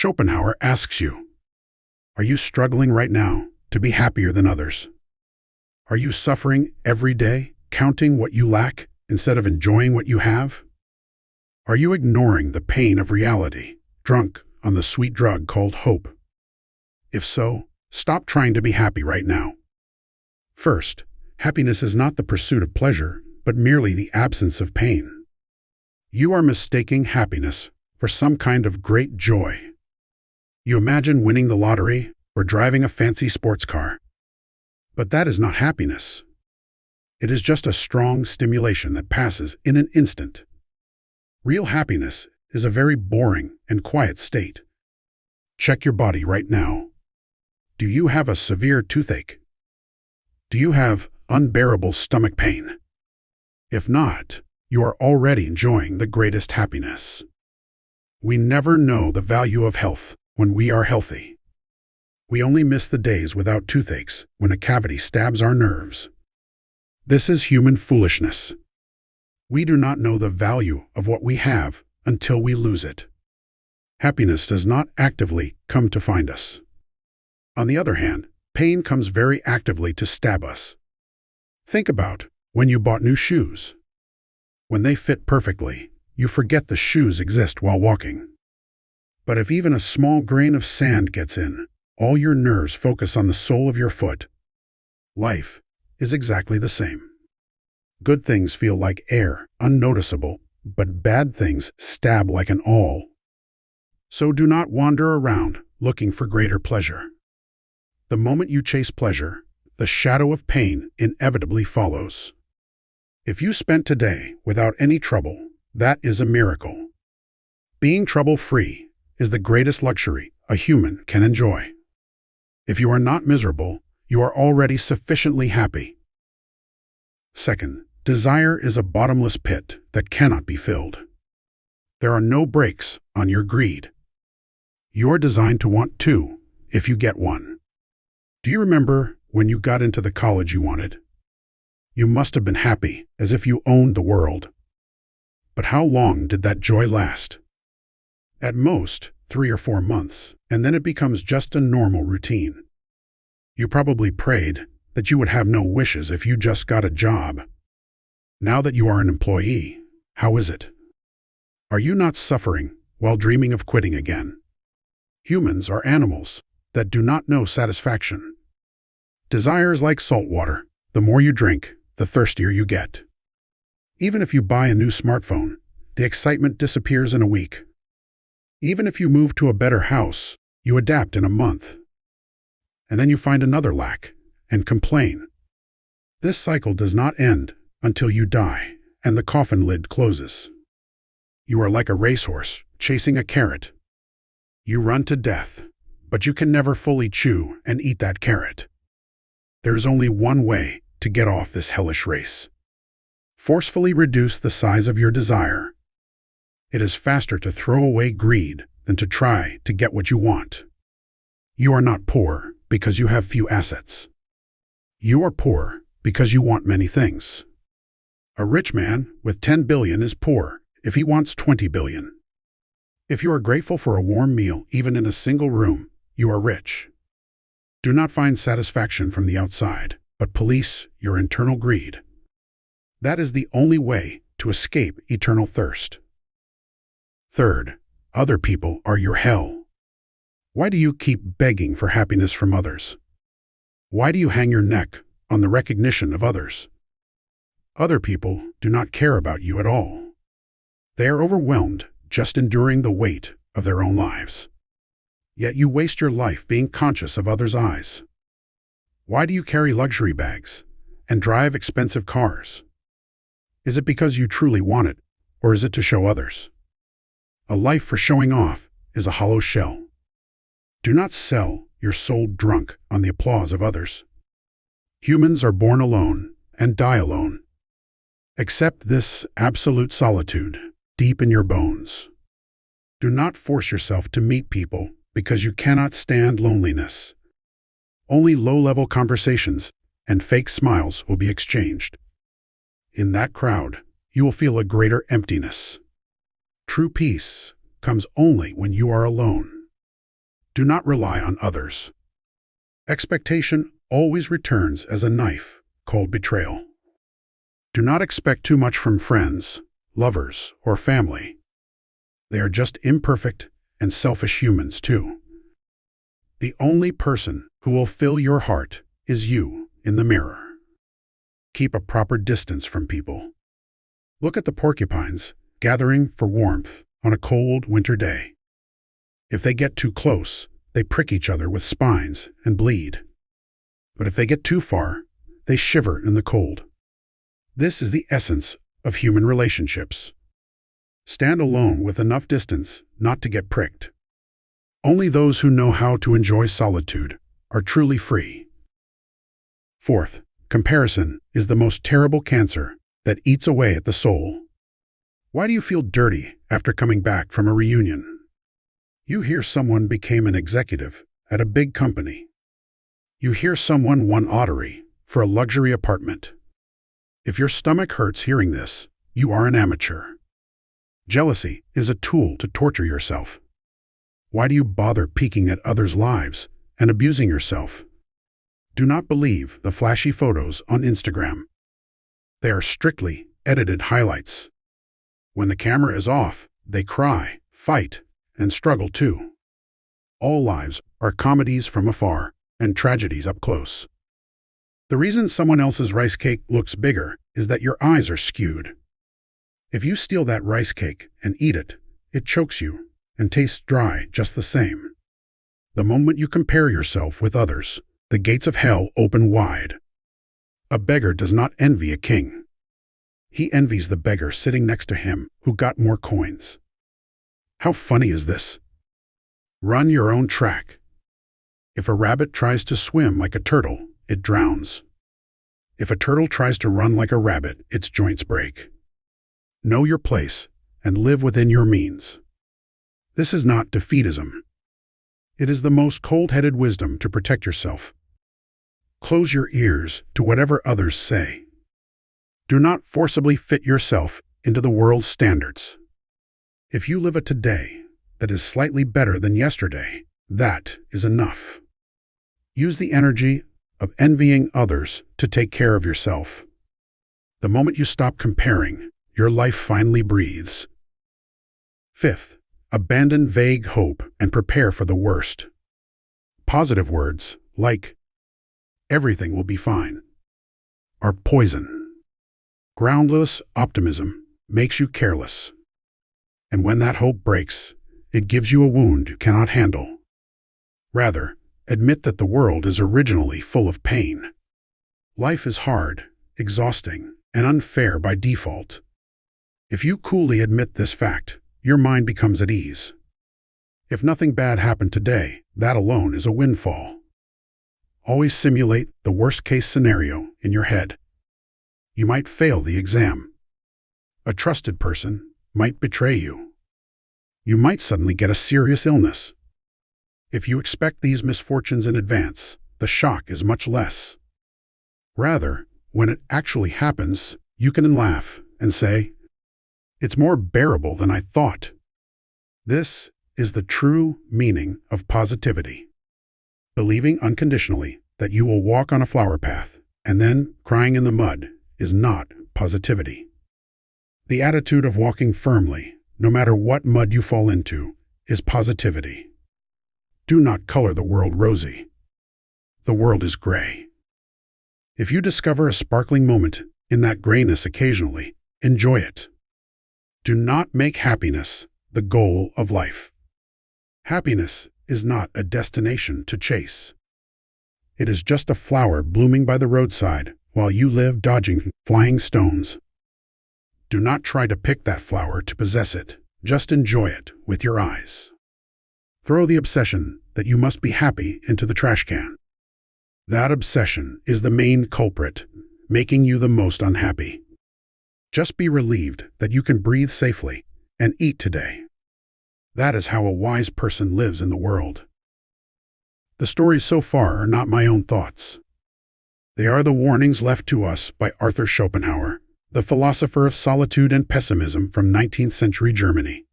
Schopenhauer asks you, are you struggling right now to be happier than others? Are you suffering every day, counting what you lack instead of enjoying what you have? Are you ignoring the pain of reality, drunk on the sweet drug called hope? If so, stop trying to be happy right now. First, happiness is not the pursuit of pleasure, but merely the absence of pain. You are mistaking happiness for some kind of great joy. You imagine winning the lottery or driving a fancy sports car. But that is not happiness. It is just a strong stimulation that passes in an instant. Real happiness is a very boring and quiet state. Check your body right now. Do you have a severe toothache? Do you have unbearable stomach pain? If not, you are already enjoying the greatest happiness. We never know the value of health when we are healthy. We only miss the days without toothaches when a cavity stabs our nerves. This is human foolishness. We do not know the value of what we have until we lose it. Happiness does not actively come to find us. On the other hand, pain comes very actively to stab us. Think about when you bought new shoes. When they fit perfectly, you forget the shoes exist while walking. But if even a small grain of sand gets in, all your nerves focus on the sole of your foot. Life is exactly the same. Good things feel like air, unnoticeable, but bad things stab like an awl. So do not wander around looking for greater pleasure. The moment you chase pleasure, the shadow of pain inevitably follows. If you spent today without any trouble, that is a miracle. Being trouble-free is the greatest luxury a human can enjoy. If you are not miserable, you are already sufficiently happy. Second, desire is a bottomless pit that cannot be filled. There are no brakes on your greed. You are designed to want two if you get one. Do you remember when you got into the college you wanted? You must have been happy, as if you owned the world. But how long did that joy last? At most, 3 or 4 months, and then it becomes just a normal routine. You probably prayed that you would have no wishes if you just got a job. Now that you are an employee, how is it? Are you not suffering while dreaming of quitting again? Humans are animals that do not know satisfaction. Desire is like salt water. The more you drink, the thirstier you get. Even if you buy a new smartphone, the excitement disappears in a week. Even if you move to a better house, you adapt in a month. And then you find another lack and complain. This cycle does not end until you die and the coffin lid closes. You are like a racehorse chasing a carrot. You run to death, but you can never fully chew and eat that carrot. There is only one way to get off this hellish race. Forcefully reduce the size of your desire. It is faster to throw away greed than to try to get what you want. You are not poor because you have few assets. You are poor because you want many things. A rich man with 10 billion is poor if he wants 20 billion. If you are grateful for a warm meal even in a single room, you are rich. Do not find satisfaction from the outside, but police your internal greed. That is the only way to escape eternal thirst. Third, other people are your hell. Why do you keep begging for happiness from others? Why do you hang your neck on the recognition of others? Other people do not care about you at all. They are overwhelmed just enduring the weight of their own lives. Yet you waste your life being conscious of others' eyes. Why do you carry luxury bags and drive expensive cars? Is it because you truly want it, or is it to show others? A life for showing off is a hollow shell. Do not sell your soul drunk on the applause of others. Humans are born alone and die alone. Accept this absolute solitude deep in your bones. Do not force yourself to meet people because you cannot stand loneliness. Only low-level conversations and fake smiles will be exchanged. In that crowd, you will feel a greater emptiness. True peace comes only when you are alone. Do not rely on others. Expectation always returns as a knife called betrayal. Do not expect too much from friends, lovers, or family. They are just imperfect and selfish humans too. The only person who will fill your heart is you in the mirror. Keep a proper distance from people. Look at the porcupines gathering for warmth on a cold winter day. If they get too close, they prick each other with spines and bleed. But if they get too far, they shiver in the cold. This is the essence of human relationships. Stand alone with enough distance not to get pricked. Only those who know how to enjoy solitude are truly free. Fourth, comparison is the most terrible cancer that eats away at the soul. Why do you feel dirty after coming back from a reunion? You hear someone became an executive at a big company. You hear someone won lottery for a luxury apartment. If your stomach hurts hearing this, you are an amateur. Jealousy is a tool to torture yourself. Why do you bother peeking at others' lives and abusing yourself? Do not believe the flashy photos on Instagram. They are strictly edited highlights. When the camera is off, they cry, fight, and struggle too. All lives are comedies from afar and tragedies up close. The reason someone else's rice cake looks bigger is that your eyes are skewed. If you steal that rice cake and eat it, it chokes you and tastes dry just the same. The moment you compare yourself with others, the gates of hell open wide. A beggar does not envy a king. He envies the beggar sitting next to him who got more coins. How funny is this? Run your own track. If a rabbit tries to swim like a turtle, it drowns. If a turtle tries to run like a rabbit, its joints break. Know your place and live within your means. This is not defeatism. It is the most cold-headed wisdom to protect yourself. Close your ears to whatever others say. Do not forcibly fit yourself into the world's standards. If you live a today that is slightly better than yesterday, that is enough. Use the energy of envying others to take care of yourself. The moment you stop comparing, your life finally breathes. Fifth, abandon vague hope and prepare for the worst. Positive words, like, "everything will be fine," are poison. Groundless optimism makes you careless. And when that hope breaks, it gives you a wound you cannot handle. Rather, admit that the world is originally full of pain. Life is hard, exhausting, and unfair by default. If you coolly admit this fact, your mind becomes at ease. If nothing bad happened today, that alone is a windfall. Always simulate the worst-case scenario in your head. You might fail the exam. A trusted person might betray you. You might suddenly get a serious illness. If you expect these misfortunes in advance, the shock is much less. Rather, when it actually happens, you can laugh and say, "It's more bearable than I thought." This is the true meaning of positivity. Believing unconditionally that you will walk on a flower path and then crying in the mud is not positivity. The attitude of walking firmly, no matter what mud you fall into, is positivity. Do not color the world rosy. The world is gray. If you discover a sparkling moment in that grayness occasionally, enjoy it. Do not make happiness the goal of life. Happiness is not a destination to chase. It is just a flower blooming by the roadside while you live dodging flying stones. Do not try to pick that flower to possess it. Just enjoy it with your eyes. Throw the obsession that you must be happy into the trash can. That obsession is the main culprit, making you the most unhappy. Just be relieved that you can breathe safely and eat today. That is how a wise person lives in the world. The stories so far are not my own thoughts. They are the warnings left to us by Arthur Schopenhauer, the philosopher of solitude and pessimism from 19th century Germany.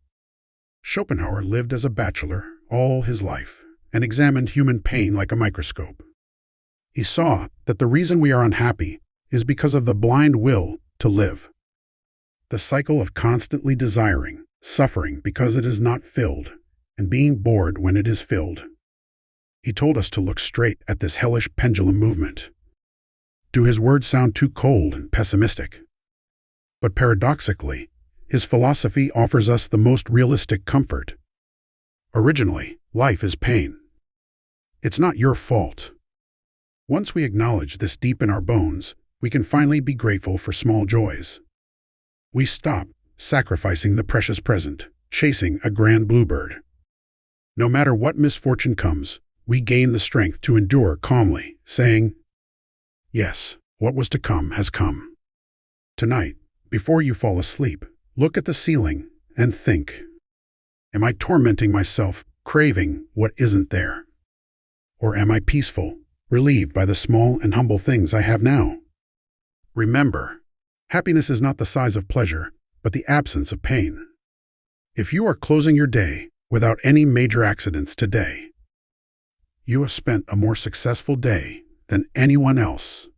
Schopenhauer lived as a bachelor all his life and examined human pain like a microscope. He saw that the reason we are unhappy is because of the blind will to live. The cycle of constantly desiring, suffering because it is not filled, and being bored when it is filled. He told us to look straight at this hellish pendulum movement. Do his words sound too cold and pessimistic? But paradoxically, his philosophy offers us the most realistic comfort. Originally, life is pain. It's not your fault. Once we acknowledge this deep in our bones, we can finally be grateful for small joys. We stop sacrificing the precious present, chasing a grand bluebird. No matter what misfortune comes, we gain the strength to endure calmly, saying, "Yes, what was to come has come." Tonight, before you fall asleep, look at the ceiling and think, am I tormenting myself, craving what isn't there? Or am I peaceful, relieved by the small and humble things I have now? Remember, happiness is not the size of pleasure, but the absence of pain. If you are closing your day without any major accidents today, you have spent a more successful day than anyone else.